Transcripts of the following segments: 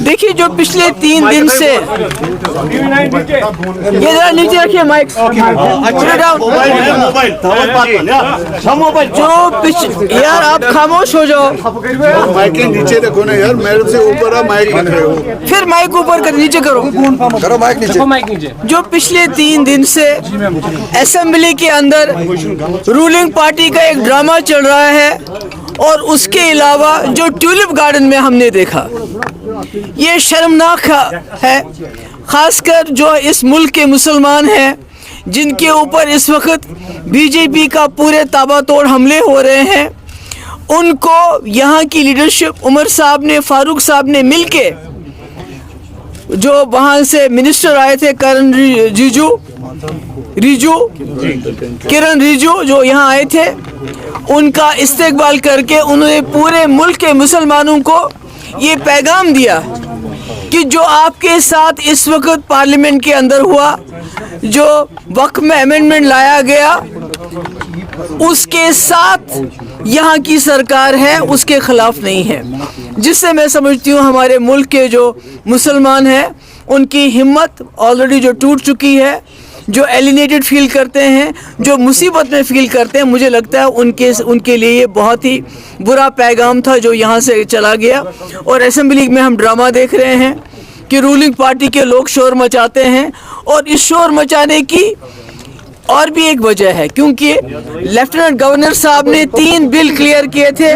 देखिए जो पिछले 3 दिन से ये जरा नीचे रखिए माइक जो यार आप खामोश हो जाओ। माइक के नीचे रखो ना यार, मेरे से ऊपर है माइक रख रहे हो। फिर माइक ऊपर कर नीचे करो माइक नीचे। जो पिछले 3 दिन से असेंबली के अंदर रूलिंग पार्टी का एक ड्रामा चल रहा है और उसके अलावा जो ट्यूलिप गार्डन में हमने देखा ये शर्मनाक है, खासकर जो इस मुल्क के मुसलमान हैं जिनके ऊपर इस वक्त बीजेपी का पूरे ताबड़तोड़ हमले हो रहे हैं। उनको यहाँ की लीडरशिप उमर साहब ने, फारूक साहब ने मिलके, जो वहाँ से मिनिस्टर आए थे किरण रिजू जो यहाँ आए थे, उनका इस्तेकबाल करके उन्होंने पूरे मुल्क के मुसलमानों को ये पैगाम दिया कि जो आपके साथ इस वक्त पार्लियामेंट के अंदर हुआ, जो वक्फ में अमेंडमेंट लाया गया, उसके साथ यहाँ की सरकार है, उसके खिलाफ नहीं है। जिससे मैं समझती हूँ हमारे मुल्क के जो मुसलमान हैं उनकी हिम्मत ऑलरेडी जो टूट चुकी है, जो एलिनेटेड फील करते हैं, जो मुसीबत में फील करते हैं, मुझे लगता है उनके लिए ये बहुत ही बुरा पैगाम था जो यहाँ से चला गया। और असेंबली में हम ड्रामा देख रहे हैं कि रूलिंग पार्टी के लोग शोर मचाते हैं, और इस शोर मचाने की और भी एक वजह है, क्योंकि लेफ्टिनेंट गवर्नर साहब ने 3 बिल क्लियर किए थे।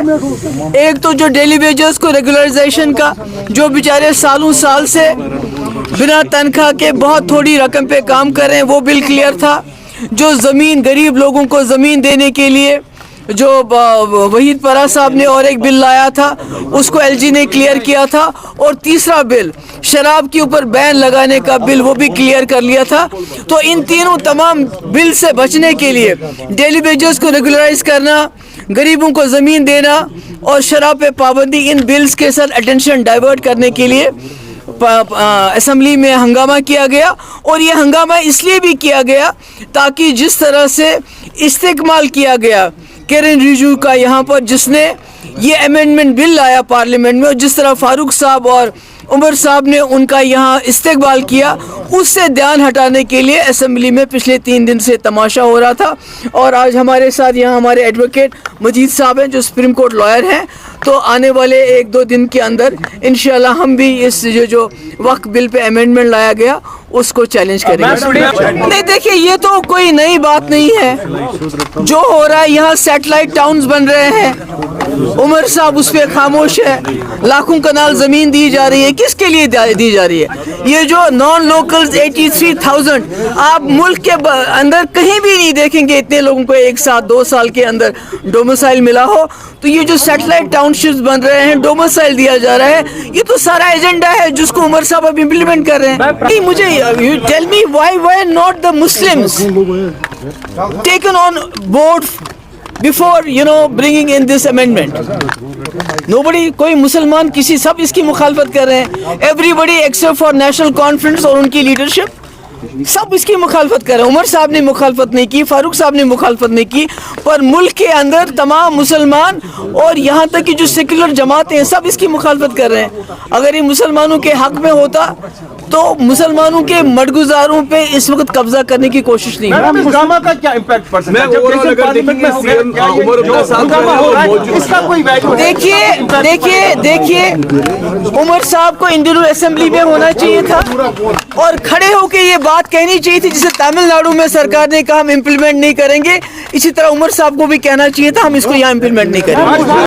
एक तो जो डेली वेजेस को रेगुलराइजेशन का, जो बेचारे सालों साल से बिना तनख्वाह के बहुत थोड़ी रकम पे काम कर रहे हैं, वो बिल क्लियर था। जो ज़मीन, गरीब लोगों को ज़मीन देने के लिए जो वहीद परा साहब ने और एक बिल लाया था, उसको एलजी ने क्लियर किया था। और तीसरा बिल, शराब के ऊपर बैन लगाने का बिल, वो भी क्लियर कर लिया था। तो इन तीनों तमाम बिल से बचने के लिए, डेली वेजेस को रेगुलराइज करना, गरीबों को ज़मीन देना और शराब पे पाबंदी, इन बिल्स के साथ अटेंशन डाइवर्ट करने के लिए असेंबली में हंगामा किया गया। और ये हंगामा इसलिए भी किया गया ताकि जिस तरह से इस्तेमाल किया गया किरण रिजू का यहाँ पर, जिसने ये अमेंडमेंट बिल लाया पार्लियामेंट में, और जिस तरह फारूक साहब और उमर साहब ने उनका यहाँ इस्तेकबाल किया, उससे ध्यान हटाने के लिए असेंबली में पिछले 3 दिन से तमाशा हो रहा था। और आज हमारे साथ यहाँ हमारे एडवोकेट मजीद साहब हैं जो सुप्रीम कोर्ट लॉयर हैं। तो आने वाले 1-2 दिन के अंदर इंशाल्लाह हम भी इस जो वक्फ बिल पे अमेंडमेंट लाया गया उसको चैलेंज करेंगे। नहीं देखिए, ये तो कोई नई बात नहीं है जो हो रहा है। यहाँ सैटेलाइट टाउन्स बन रहे हैं, उमर साहब उस पर खामोश है। लाखों कनाल ज़मीन दी जा रही है, किसके लिए दी जा रही है? ये जो नॉन लोकल्स 83,000, आप मुल्क के अंदर कहीं भी नहीं देखेंगे इतने लोगों को एक साथ 2 साल के अंदर डोमिसाइल मिला हो। तो ये जो सैटेलाइट टाउनशिप्स बन रहे हैं, डोमिसाइल दिया जा रहा है, ये तो सारा एजेंडा है जिसको उमर साहब अब इम्प्लीमेंट कर रहे हैं। नहीं, मुझे you tell me why not the Muslims taken on board before bringing in this amendment? Nobody, कोई मुसलमान किसी, सब इसकी मुखालफत कर रहे हैं। Everybody except for National Conference और उनकी लीडरशिप सब इसकी मुखालफत कर रहे हैं। उमर साहब ने मुखालफत नहीं की, फारूक साहब ने मुखालफत नहीं की, पर मुल्क के अंदर तमाम मुसलमान और यहाँ तक कि जो सेक्युलर जमातें हैं सब इसकी मुखालफत कर रहे हैं। अगर ये मुसलमानों के हक में होता तो मुसलमानों के मडगुजारों पे इस वक्त कब्जा करने की कोशिश नहीं है। ड्रामा का क्या इम्पैक्ट पड़ सकता है? देखिए उमर साहब को इंडियन असेंबली में होना चाहिए था और खड़े होकर ये बात कहनी चाहिए थी, जिसे तमिलनाडु में सरकार ने कहा हम इम्प्लीमेंट नहीं करेंगे, इसी तरह उमर साहब को भी कहना चाहिए था हम इसको यहाँ इम्प्लीमेंट नहीं करेंगे।